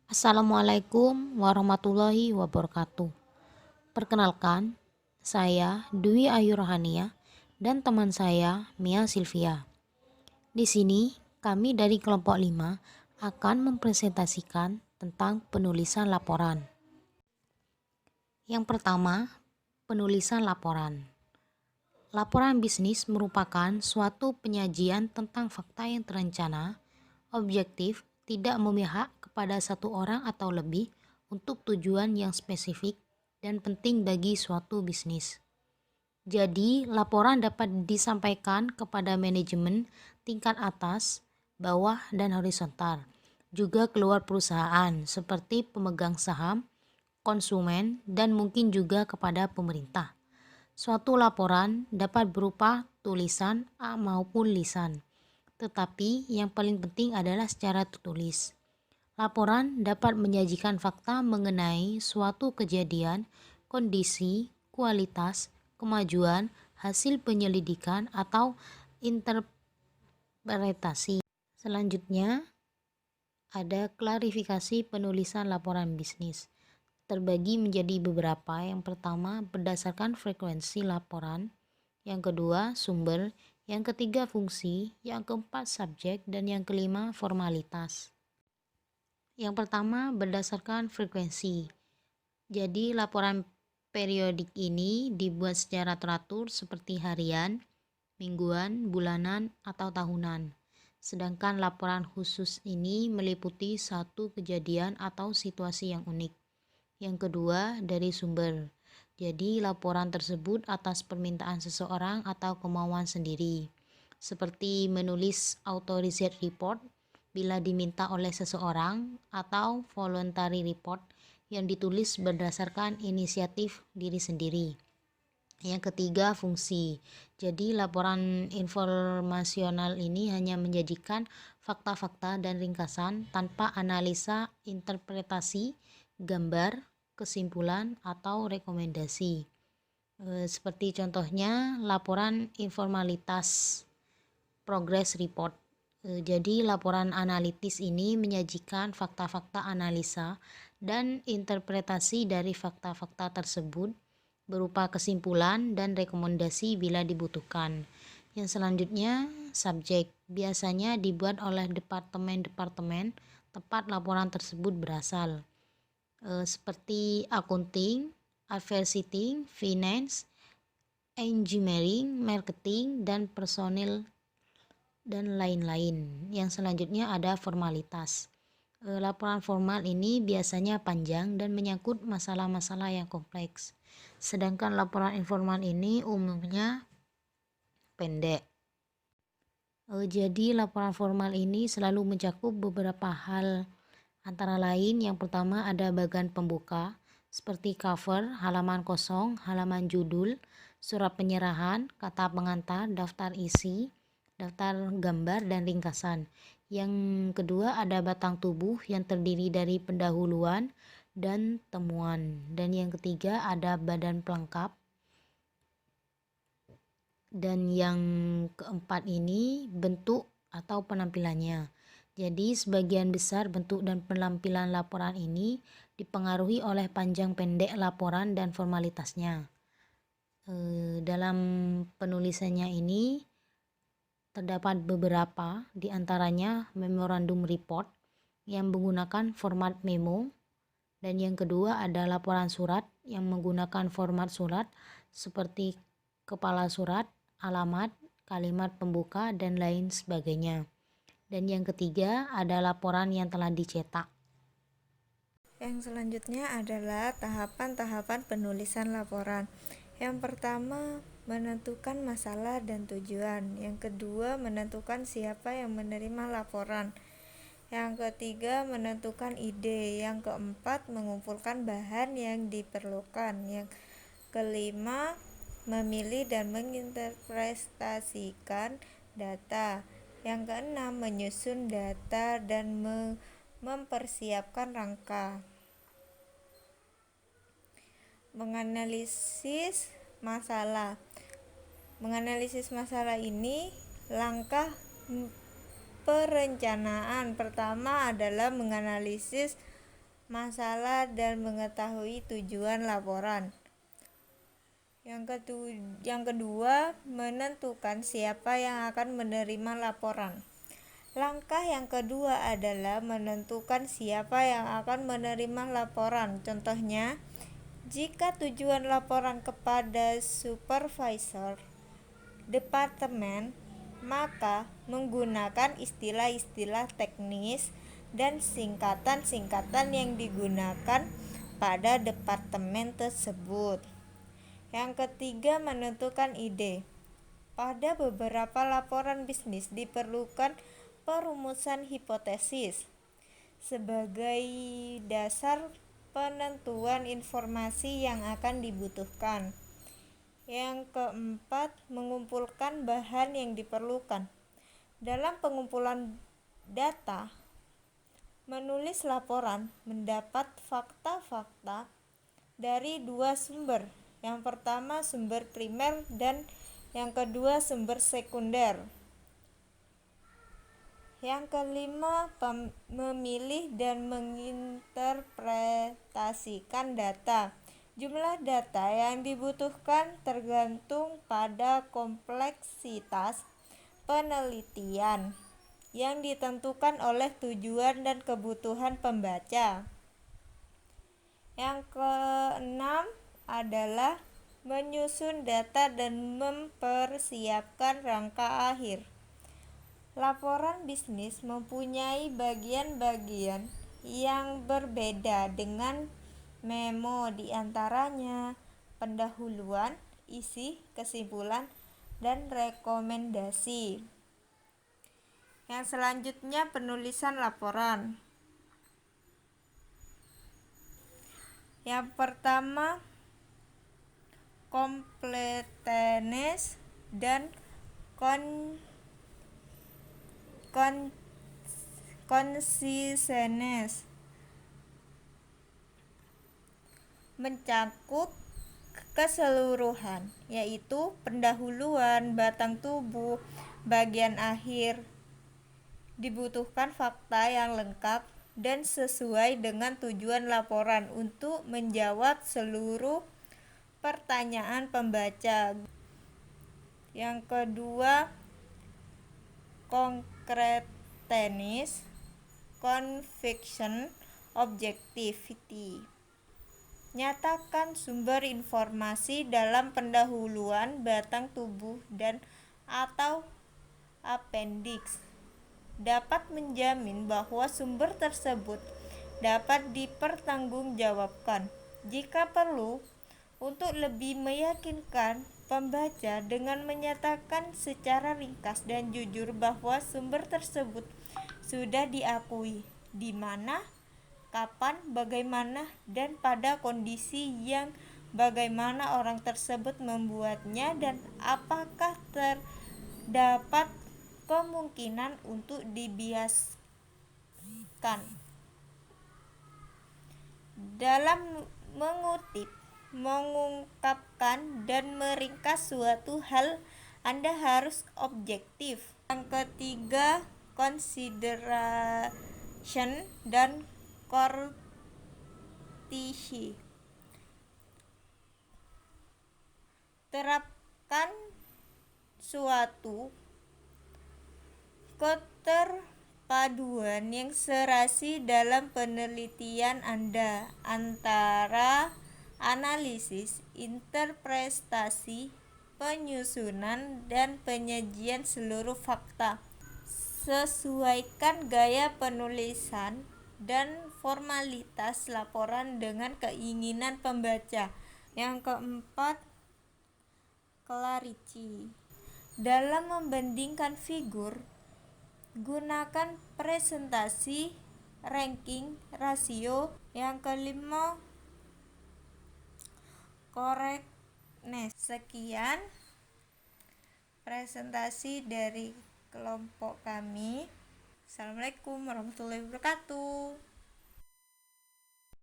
Assalamualaikum warahmatullahi wabarakatuh. Perkenalkan, saya Dwi Ayu Rohania dan teman saya Mia Silvia. Di sini, kami dari kelompok 5 akan mempresentasikan tentang penulisan laporan. Yang pertama, penulisan laporan. Laporan bisnis merupakan suatu penyajian tentang fakta yang terencana, objektif, tidak memihak kepada satu orang atau lebih untuk tujuan yang spesifik dan penting bagi suatu bisnis. Jadi, laporan dapat disampaikan kepada manajemen tingkat atas, bawah, dan horizontal, juga keluar perusahaan seperti pemegang saham, konsumen, dan mungkin juga kepada pemerintah. Suatu laporan dapat berupa tulisan maupun lisan, tetapi yang paling penting adalah secara tertulis. Laporan dapat menyajikan fakta mengenai suatu kejadian, kondisi, kualitas, kemajuan, hasil penyelidikan, atau interpretasi. Selanjutnya, ada klarifikasi penulisan laporan bisnis. Terbagi menjadi beberapa. Yang pertama, berdasarkan frekuensi laporan. Yang kedua, sumber. Yang ketiga, fungsi. Yang keempat, subjek. Dan yang kelima, formalitas. Yang pertama, berdasarkan frekuensi. Jadi, laporan periodik ini dibuat secara teratur seperti harian, mingguan, bulanan, atau tahunan. Sedangkan laporan khusus ini meliputi satu kejadian atau situasi yang unik. Yang kedua, dari sumber. Jadi, laporan tersebut atas permintaan seseorang atau kemauan sendiri. Seperti menulis authorized report bila diminta oleh seseorang, atau voluntary report yang ditulis berdasarkan inisiatif diri sendiri. Yang ketiga, fungsi. Jadi, laporan informasional ini hanya menyajikan fakta-fakta dan ringkasan tanpa analisa, interpretasi, gambar, kesimpulan, atau rekomendasi. Seperti contohnya laporan informalitas progress report. Jadi laporan analitis ini menyajikan fakta-fakta analisa dan interpretasi dari fakta-fakta tersebut berupa kesimpulan dan rekomendasi bila dibutuhkan. Yang selanjutnya, subjek biasanya dibuat oleh departemen-departemen tempat laporan tersebut berasal, seperti accounting, advertising, finance, engineering, marketing, dan personil, dan lain-lain. Yang selanjutnya ada formalitas. Laporan formal ini biasanya panjang dan menyangkut masalah-masalah yang kompleks. Sedangkan laporan informal ini umumnya pendek. Jadi laporan formal ini selalu mencakup beberapa hal, antara lain yang pertama ada bagian pembuka seperti cover, halaman kosong, halaman judul, surat penyerahan, kata pengantar, daftar isi, daftar gambar, dan ringkasan. Yang kedua ada batang tubuh yang terdiri dari pendahuluan dan temuan. Dan yang ketiga ada badan pelengkap. Dan yang keempat ini bentuk atau penampilannya. Jadi sebagian besar bentuk dan penampilan laporan ini dipengaruhi oleh panjang pendek laporan dan formalitasnya. Dalam penulisannya ini terdapat beberapa, diantaranya memorandum report yang menggunakan format memo, dan yang kedua ada laporan surat yang menggunakan format surat seperti kepala surat, alamat, kalimat pembuka, dan lain sebagainya. Dan yang ketiga ada laporan yang telah dicetak. Yang selanjutnya adalah tahapan-tahapan penulisan laporan. Yang pertama, menentukan masalah dan tujuan. Yang kedua, menentukan siapa yang menerima laporan. Yang ketiga, menentukan ide. Yang keempat, mengumpulkan bahan yang diperlukan. Yang kelima, memilih dan menginterpretasikan data. Yang keenam, menyusun data dan mempersiapkan rangka. Menganalisis masalah. Menganalisis masalah ini langkah perencanaan. Pertama adalah menganalisis masalah dan mengetahui tujuan laporan. Yang kedua, menentukan siapa yang akan menerima laporan. Langkah yang kedua adalah menentukan siapa yang akan menerima laporan. Contohnya, jika tujuan laporan kepada supervisor departemen, maka menggunakan istilah-istilah teknis dan singkatan-singkatan yang digunakan pada departemen tersebut. Yang ketiga, menentukan ide. Pada beberapa laporan bisnis diperlukan perumusan hipotesis sebagai dasar penentuan informasi yang akan dibutuhkan. Yang keempat, mengumpulkan bahan yang diperlukan. Dalam pengumpulan data, menulis laporan mendapat fakta-fakta dari dua sumber. Yang pertama sumber primer dan yang kedua sumber sekunder. Yang kelima, memilih dan menginterpretasikan data. Jumlah data yang dibutuhkan tergantung pada kompleksitas penelitian yang ditentukan oleh tujuan dan kebutuhan pembaca. Yang keenam adalah menyusun data dan mempersiapkan rangka akhir. Laporan bisnis mempunyai bagian-bagian yang berbeda dengan memo, diantaranya pendahuluan, isi, kesimpulan, dan rekomendasi. Yang selanjutnya, penulisan laporan. Yang pertama, completeness dan consistence. Mencakup keseluruhan, yaitu pendahuluan, batang tubuh, bagian akhir. Dibutuhkan fakta yang lengkap dan sesuai dengan tujuan laporan untuk menjawab seluruh pertanyaan pembaca. Yang kedua, concreteness, conviction, objectivity. Nyatakan sumber informasi dalam pendahuluan, batang tubuh, dan atau appendix. Dapat menjamin bahwa sumber tersebut dapat dipertanggungjawabkan. Jika perlu, untuk lebih meyakinkan pembaca dengan menyatakan secara ringkas dan jujur bahwa sumber tersebut sudah diakui, di mana, kapan, bagaimana, dan pada kondisi yang bagaimana orang tersebut membuatnya dan apakah terdapat kemungkinan untuk dibiaskan. Dalam mengutip, mengungkapkan, dan meringkas suatu hal, Anda harus objektif. Yang ketiga, consideration dan courtesy. Terapkan suatu keterpaduan yang serasi dalam penelitian Anda antara analisis, interpretasi, penyusunan, dan penyajian seluruh fakta. Sesuaikan gaya penulisan dan formalitas laporan dengan keinginan pembaca. Yang keempat, clarity. Dalam membandingkan figur, gunakan presentasi, ranking, rasio. Yang kelima, correctness. Sekian presentasi dari kelompok kami. Assalamualaikum warahmatullahi wabarakatuh.